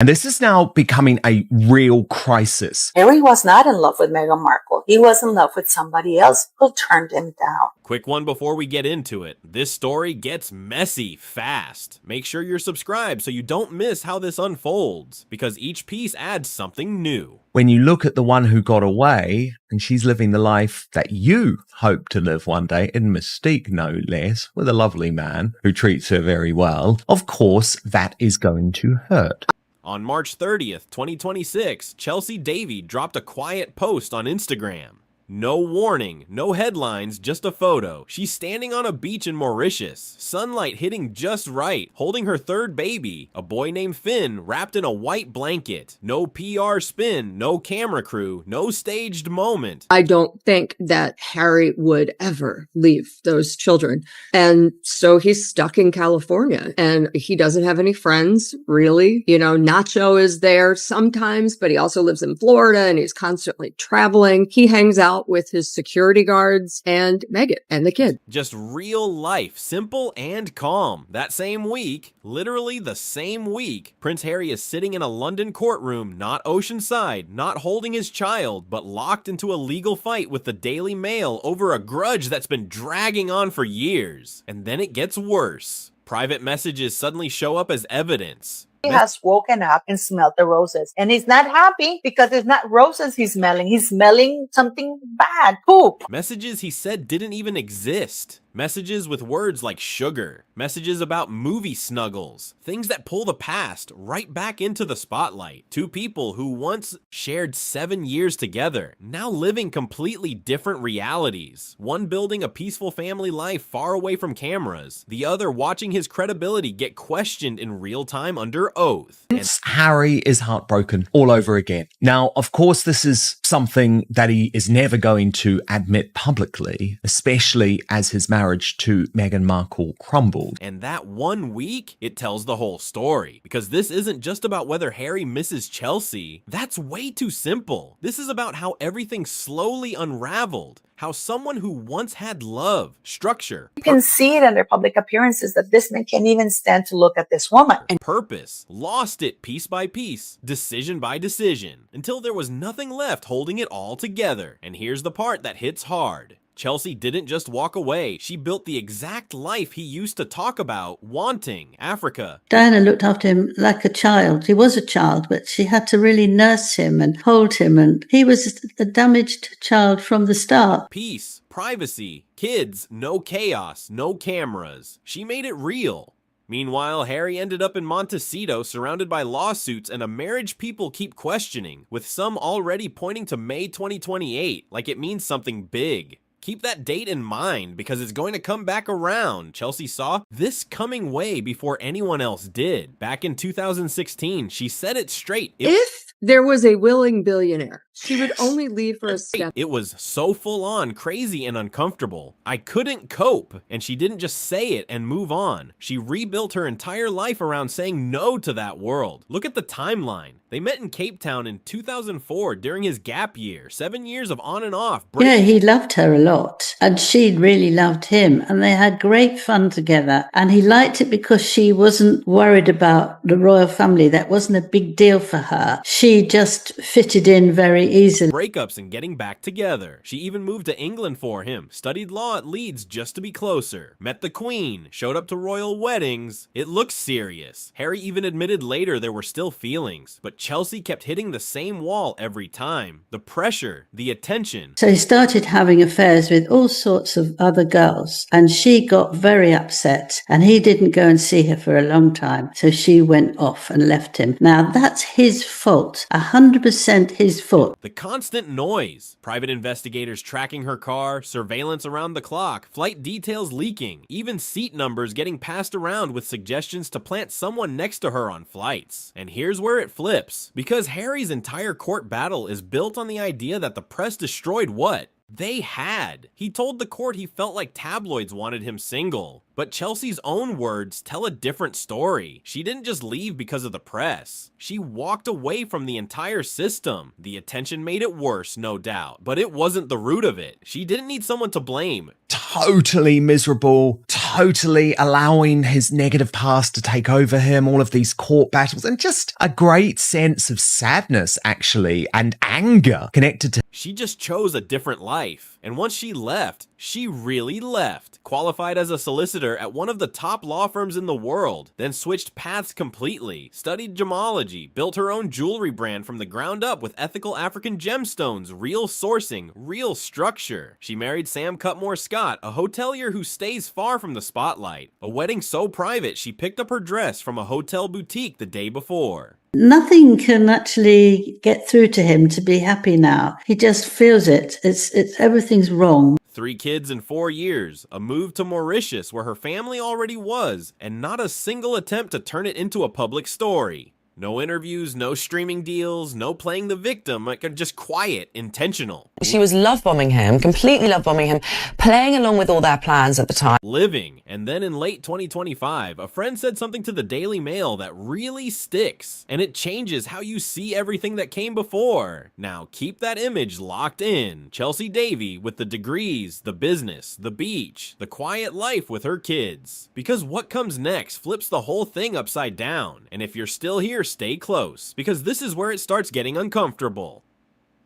And this is now becoming a real crisis. Harry was not in love with Meghan Markle. He was in love with somebody else who turned him down. Quick one before we get into it. This story gets messy fast. Make sure you're subscribed so you don't miss how this unfolds, because each piece adds something new. When you look at the one who got away, and she's living the life that you hope to live one day, in Mystique no less, with a lovely man who treats her very well, of course that is going to hurt. On March 30th, 2026, Chelsy Davy dropped a quiet post on Instagram. No warning, no headlines, just a photo. She's standing on a beach in Mauritius, sunlight hitting just right, holding her third baby, a boy named Finn wrapped in a white blanket. No PR spin, no camera crew, no staged moment. I don't think that Harry would ever leave those children. And so he's stuck in California and he doesn't have any friends, really. You know, Nacho is there sometimes, but he also lives in Florida and he's constantly traveling. He hangs out with his security guards and Meghan and the kid. Just real life, simple and calm. That same week, literally the same week, Prince Harry is sitting in a London courtroom, not Oceanside, not holding his child, but locked into a legal fight with the Daily Mail over a grudge that's been dragging on for years. And then it gets worse. Private messages suddenly show up as evidence. He has woken up and smelled the roses. And he's not happy because it's not roses he's smelling. He's smelling something bad, poop. Messages he said didn't even exist. Messages with words like sugar. Messages about movie snuggles. Things that pull the past right back into the spotlight. Two people who once shared 7 years together, now living completely different realities. One building a peaceful family life far away from cameras. The other watching his credibility get questioned in real time under oath. Harry is heartbroken all over again. Now, of course, this is something that he is never going to admit publicly, especially as his marriage to Meghan Markle crumbled. And that 1 week, it tells the whole story. Because this isn't just about whether Harry misses Chelsy. That's way too simple. This is about how everything slowly unraveled. How someone who once had love, structure, You can see it in their public appearances that this man can't even stand to look at this woman. and purpose lost it piece by piece, decision by decision, until there was nothing left holding it all together. And here's the part that hits hard. Chelsy didn't just walk away. She built the exact life he used to talk about wanting. Africa. Diana looked after him like a child. He was a child, but she had to really nurse him and hold him. And he was a damaged child from the start. Peace, privacy, kids, no chaos, no cameras. She made it real. Meanwhile, Harry ended up in Montecito surrounded by lawsuits and a marriage people keep questioning, with some already pointing to May 2028 like it means something big. Keep that date in mind because it's going to come back around. Chelsy saw this coming way before anyone else did. Back in 2016, she said it straight. If there was a willing billionaire, she would only leave for a step. It was so full on, crazy and uncomfortable. I couldn't cope. And she didn't just say it and move on. She rebuilt her entire life around saying no to that world. Look at the timeline. They met in Cape Town in 2004 during his gap year. 7 years of on and off. Yeah, he loved her a lot. And she really loved him. And they had great fun together. And he liked it because she wasn't worried about the royal family. That wasn't a big deal for her. She just fitted in very easily. Breakups and getting back together. She even moved to England for him, studied law at Leeds just to be closer, met the Queen, showed up to royal weddings. It looks serious. Harry even admitted later there were still feelings, but Chelsy kept hitting the same wall every time. The pressure, the attention. So he started having affairs with all sorts of other girls. And she got very upset. And he didn't go and see her for a long time. So she went off and left him. Now that's his fault. 100% his fault. The constant noise. Private investigators tracking her car, surveillance around the clock, flight details leaking, even seat numbers getting passed around with suggestions to plant someone next to her on flights. And here's where it flips. Because Harry's entire court battle is built on the idea that the press destroyed what they had. He told the court he felt like tabloids wanted him single. But Chelsy's own words tell a different story. She didn't just leave because of the press. She walked away from the entire system. The attention made it worse, no doubt, but it wasn't the root of it. She didn't need someone to blame. Totally miserable, totally allowing his negative past to take over him, all of these court battles, and just a great sense of sadness, actually, and anger connected to. She just chose a different life. And once she left, she really left. Qualified as a solicitor at one of the top law firms in the world, then switched paths completely, studied gemology, built her own jewelry brand from the ground up with ethical African gemstones, real sourcing, real structure. She married Sam Cutmore Scott, a hotelier who stays far from the spotlight. A wedding so private she picked up her dress from a hotel boutique the day before. Nothing can actually get through to him to be happy now. He just feels it. It's everything's wrong. 3 kids in 4 years, a move to Mauritius where her family already was, and not a single attempt to turn it into a public story. No interviews, no streaming deals, no playing the victim, like just quiet, intentional. She was love-bombing him, completely love-bombing him, playing along with all their plans at the time. Living. And then in late 2025, a friend said something to the Daily Mail that really sticks, and it changes how you see everything that came before. Now keep that image locked in. Chelsy Davy with the degrees, the business, the beach, the quiet life with her kids. Because what comes next flips the whole thing upside down. And if you're still here, stay close, because this is where it starts getting uncomfortable.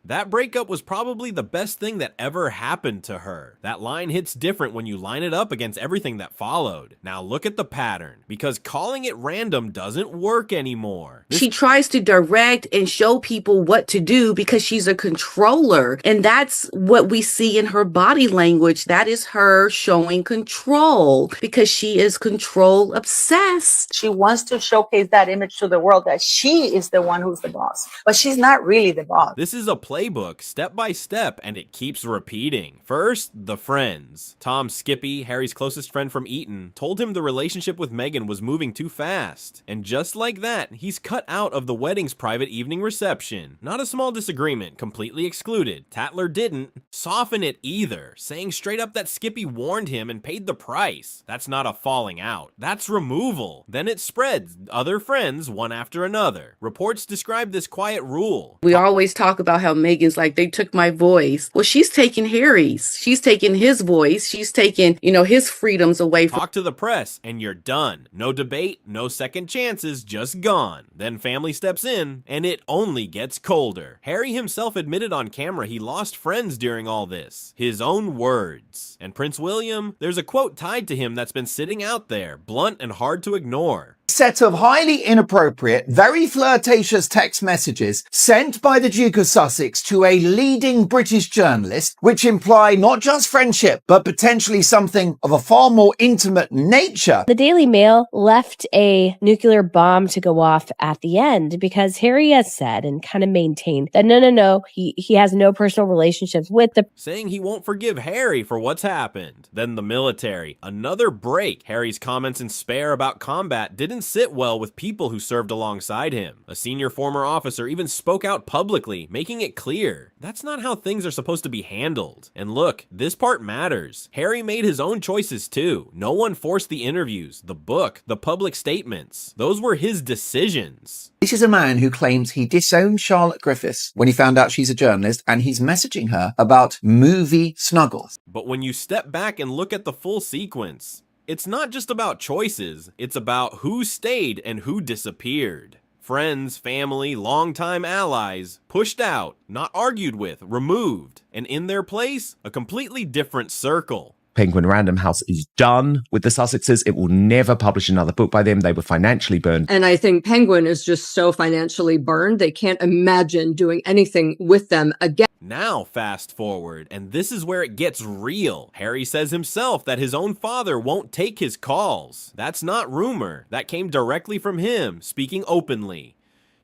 That breakup was probably the best thing that ever happened to her. That line hits different when you line it up against everything that followed. Now look at the pattern, because calling it random doesn't work anymore. She tries to direct and show people what to do because she's a controller. And that's what we see in her body language. That is her showing control because she is control obsessed. She wants to showcase that image to the world that she is the one who's the boss, but she's not really the boss. This is a playbook step by step, and it keeps repeating. First, the friends. Tom Skippy, Harry's closest friend from Eton, told him the relationship with Meghan was moving too fast. And just like that, he's cut out of the wedding's private evening reception. Not a small disagreement, completely excluded. Tatler didn't soften it either, saying straight up that Skippy warned him and paid the price. That's not a falling out. That's removal. Then it spreads. Other friends, one after another. Reports describe this quiet rule. We always talk about how Meghan's like, they took my voice. Well, she's taking Harry's. She's taking his voice. She's taking, his freedoms away from. Talk to the press and you're done. No debate, no second chances, just gone. Then family steps in and it only gets colder. Harry himself admitted on camera he lost friends during all this. His own words. And Prince William, there's a quote tied to him that's been sitting out there, blunt and hard to ignore. Set of highly inappropriate, very flirtatious text messages sent by the Duke of Sussex to a leading British journalist, which imply not just friendship, but potentially something of a far more intimate nature. The Daily Mail left a nuclear bomb to go off at the end because Harry has said and kind of maintained that no, he has no personal relationships with the. Saying he won't forgive Harry for what's happened. Then the military. Another break. Harry's comments in Spare about combat didn't sit well with people who served alongside him. A senior former officer even spoke out publicly, making it clear that's not how things are supposed to be handled. And look, this part matters. Harry made his own choices too. No one forced the interviews, the book, the public statements. Those were his decisions. This is a man who claims he disowned Charlotte Griffiths when he found out she's a journalist, and he's messaging her about movie snuggles. But when you step back and look at the full sequence, it's not just about choices, it's about who stayed and who disappeared. Friends, family, longtime allies, pushed out, not argued with, removed, and in their place, a completely different circle. Penguin Random House is done with the Sussexes. It will never publish another book by them. They were financially burned. And I think Penguin is just so financially burned, they can't imagine doing anything with them again. Now fast forward, and this is where it gets real. Harry says himself that his own father won't take his calls. That's not rumor. That came directly from him, speaking openly.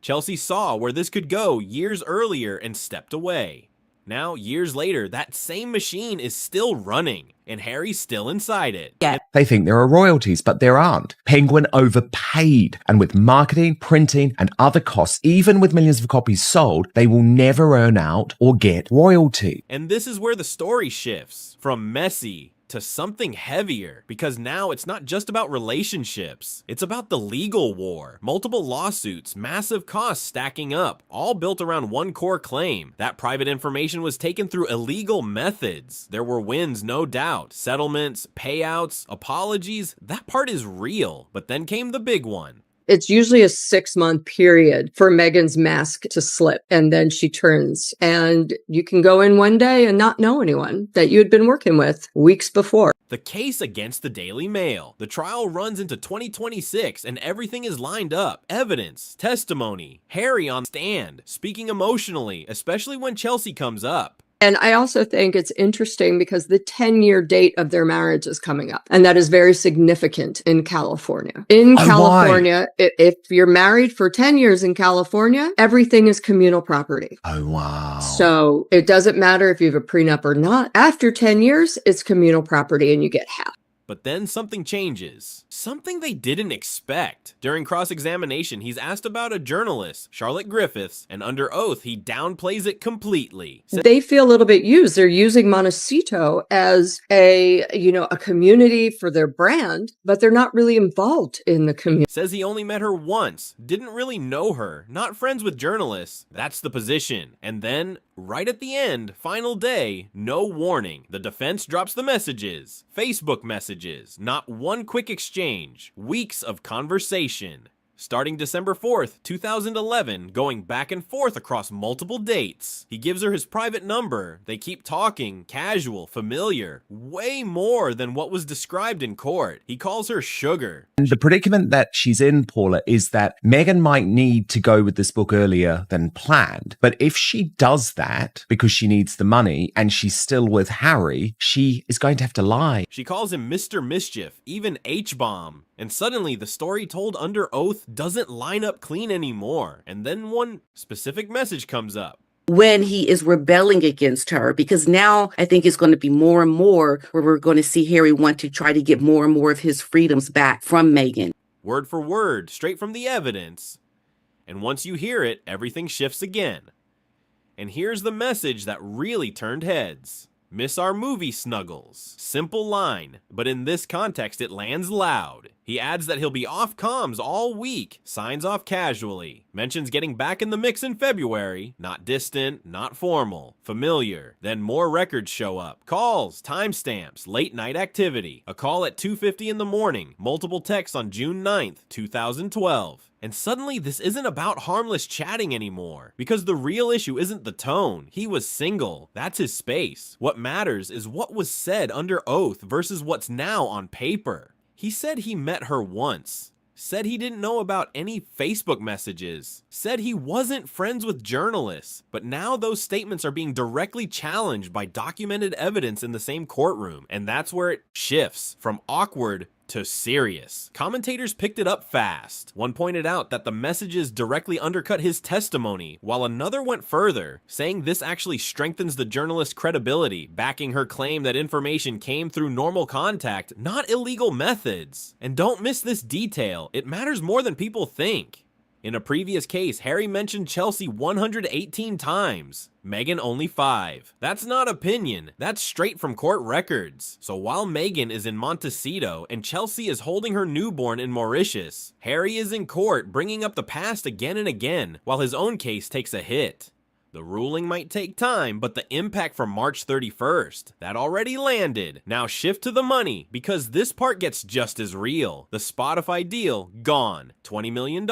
Chelsy saw where this could go years earlier and stepped away. Now, years later, that same machine is still running, and Harry's still inside it. Yeah. They think there are royalties, but there aren't. Penguin overpaid, and with marketing, printing, and other costs, even with millions of copies sold, they will never earn out or get royalty. And this is where the story shifts from messy to something heavier, because now it's not just about relationships. It's about the legal war. Multiple lawsuits, massive costs stacking up, all built around one core claim. That private information was taken through illegal methods. There were wins, no doubt. Settlements, payouts, apologies. That part is real. But then came the big one. It's usually a 6-month period for Meghan's mask to slip, and then she turns. And you can go in one day and not know anyone that you had been working with weeks before. The case against the Daily Mail. The trial runs into 2026 and everything is lined up. Evidence, testimony, Harry on stand, speaking emotionally, especially when Chelsy comes up. And I also think it's interesting because the 10-year date of their marriage is coming up. And that is very significant in California. In California, if you're married for 10 years in California, everything is communal property. Oh, wow. So it doesn't matter if you have a prenup or not. After 10 years, it's communal property and you get half. But then something changes. Something they didn't expect. During cross-examination, he's asked about a journalist, Charlotte Griffiths, and under oath, he downplays it completely. They feel a little bit used. They're using Montecito as a community for their brand, but they're not really involved in the community. Says he only met her once, didn't really know her, not friends with journalists. That's the position. And then, right at the end, final day, no warning. The defense drops the messages. Facebook messages. Not one quick exchange. Weeks of conversation. Starting December 4th, 2011, going back and forth across multiple dates. He gives her his private number. They keep talking, casual, familiar, way more than what was described in court. He calls her sugar. And the predicament that she's in, Paula, is that Meghan might need to go with this book earlier than planned. But if she does that because she needs the money and she's still with Harry, she is going to have to lie. She calls him Mr. Mischief, even H-bomb. And suddenly the story told under oath doesn't line up clean anymore. And then one specific message comes up. When he is rebelling against her, because now I think it's going to be more and more where we're going to see Harry want to try to get more and more of his freedoms back from Meghan. Word for word, straight from the evidence. And once you hear it, everything shifts again. And here's the message that really turned heads. Miss our movie snuggles. Simple line, but in this context it lands loud. He adds that he'll be off comms all week, signs off casually, mentions getting back in the mix in February, not distant, not formal, familiar. Then more records show up, calls, timestamps, late night activity, a call at 2:50 in the morning, multiple texts on June 9th, 2012. And suddenly this isn't about harmless chatting anymore, because the real issue isn't the tone. He was single. That's his space. What matters is what was said under oath versus what's now on paper. He said he met her once. Said he didn't know about any Facebook messages. Said he wasn't friends with journalists. But now those statements are being directly challenged by documented evidence in the same courtroom. And that's where it shifts from awkward to serious. Commentators picked it up fast. One pointed out that the messages directly undercut his testimony, while another went further, saying this actually strengthens the journalist's credibility, backing her claim that information came through normal contact, not illegal methods. And don't miss this detail, it matters more than people think. In a previous case, Harry mentioned Chelsy 118 times, Meghan only 5. That's not opinion, that's straight from court records. So while Meghan is in Montecito and Chelsy is holding her newborn in Mauritius, Harry is in court bringing up the past again and again, while his own case takes a hit. The ruling might take time, but the impact from March 31st, that already landed. Now shift to the money, because this part gets just as real. The Spotify deal, gone. $20 million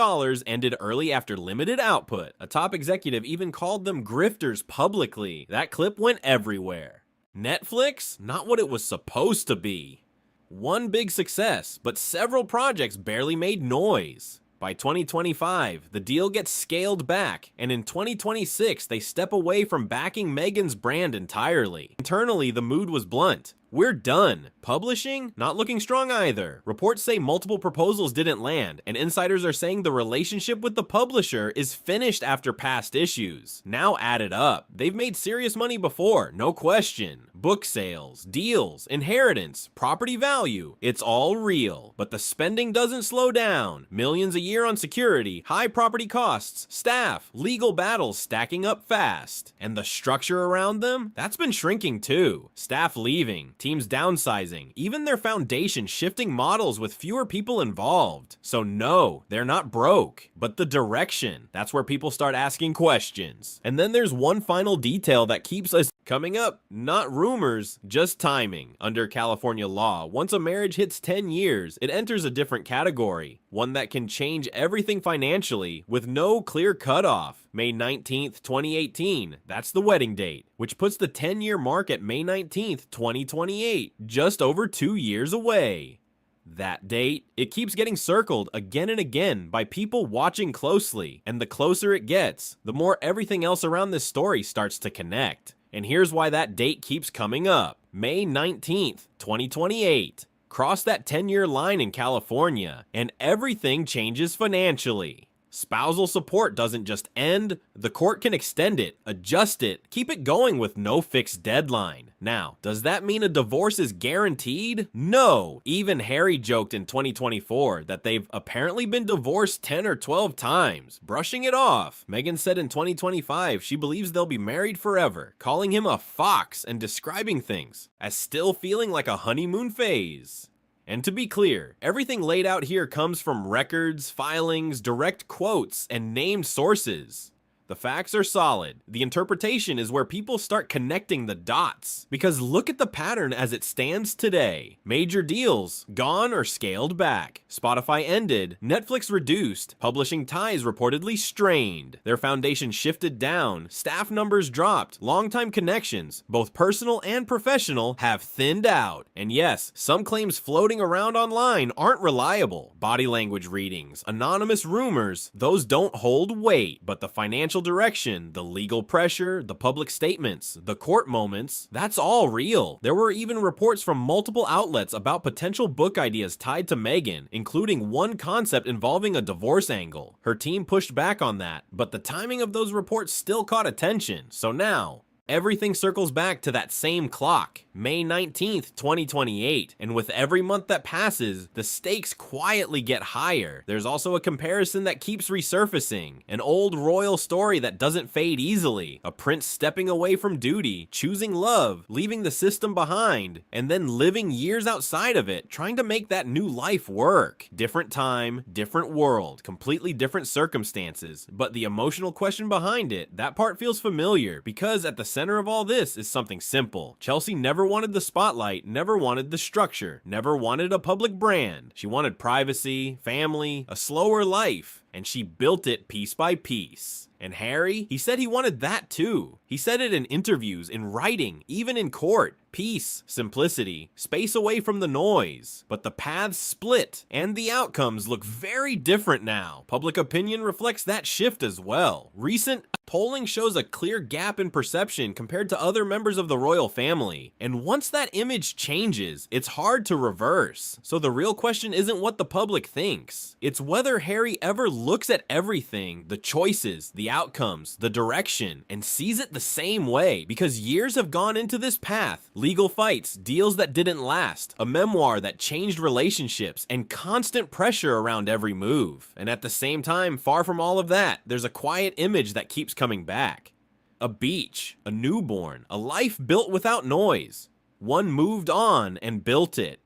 ended early after limited output. A top executive even called them grifters publicly. That clip went everywhere. Netflix, not what it was supposed to be. One big success, but several projects barely made noise. By 2025, the deal gets scaled back, and in 2026, they step away from backing Meghan's brand entirely. Internally, the mood was blunt. We're done. Publishing? Not looking strong either. Reports say multiple proposals didn't land, and insiders are saying the relationship with the publisher is finished after past issues. Now add it up. They've made serious money before, no question. Book sales, deals, inheritance, property value. It's all real. But the spending doesn't slow down. Millions a year on security, high property costs, staff, legal battles stacking up fast. And the structure around them? That's been shrinking too. Staff leaving. teams downsizing, even their foundation shifting models with fewer people involved. So no, they're not broke, but the direction, that's where people start asking questions. And then there's one final detail that keeps us coming up, not rumors, just timing. Under California law, once a marriage hits 10 years, it enters a different category, one that can change everything financially with no clear cutoff. May 19th, 2018, that's the wedding date, which puts the 10-year mark at May 19th, 2028, just over 2 years away. That date, it keeps getting circled again and again by people watching closely, and the closer it gets, the more everything else around this story starts to connect. And here's why that date keeps coming up. May 19th, 2028. Cross that 10-year line in California, and everything changes financially. Spousal support doesn't just end, the court can extend it, adjust it, keep it going with no fixed deadline. Now, does that mean a divorce is guaranteed? No! Even Harry joked in 2024 that they've apparently been divorced 10 or 12 times, brushing it off. Meghan said in 2025 she believes they'll be married forever, calling him a fox and describing things as still feeling like a honeymoon phase. And to be clear, everything laid out here comes from records, filings, direct quotes, and named sources. The facts are solid. The interpretation is where people start connecting the dots. Because look at the pattern as it stands today. Major deals, gone or scaled back. Spotify ended, Netflix reduced, publishing ties reportedly strained. Their foundation shifted down, staff numbers dropped, longtime connections, both personal and professional, have thinned out. And yes, some claims floating around online aren't reliable. Body language readings, anonymous rumors, those don't hold weight, but the financial direction, the legal pressure, the public statements, the court moments, that's all real. There were even reports from multiple outlets about potential book ideas tied to Meghan, including one concept involving a divorce angle. Her team pushed back on that, but the timing of those reports still caught attention. So now, everything circles back to that same clock, May 19th, 2028, and with every month that passes, the stakes quietly get higher. There's also a comparison that keeps resurfacing, an old royal story that doesn't fade easily, a prince stepping away from duty, choosing love, leaving the system behind, and then living years outside of it, trying to make that new life work. Different time, different world, completely different circumstances, but the emotional question behind it, that part feels familiar, because at the center of all this is something simple. Chelsy never wanted the spotlight, never wanted the structure, never wanted a public brand. She wanted privacy, family, a slower life, and she built it piece by piece. And Harry, he said he wanted that too. He said it in interviews, in writing, even in court. Peace, simplicity, space away from the noise. But the paths split, and the outcomes look very different now. Public opinion reflects that shift as well. Recent polling shows a clear gap in perception compared to other members of the royal family. And once that image changes, it's hard to reverse. So the real question isn't what the public thinks. It's whether Harry ever looks at everything, the choices, the outcomes, the direction, and sees it the same way. Because years have gone into this path. Legal fights, deals that didn't last, a memoir that changed relationships, and constant pressure around every move. And at the same time, far from all of that, there's a quiet image that keeps coming back. A beach, a newborn, a life built without noise. One moved on and built it.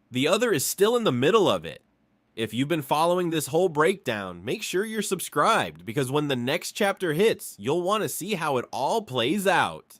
The other is still in the middle of it. If you've been following this whole breakdown, make sure you're subscribed, because when the next chapter hits, you'll want to see how it all plays out.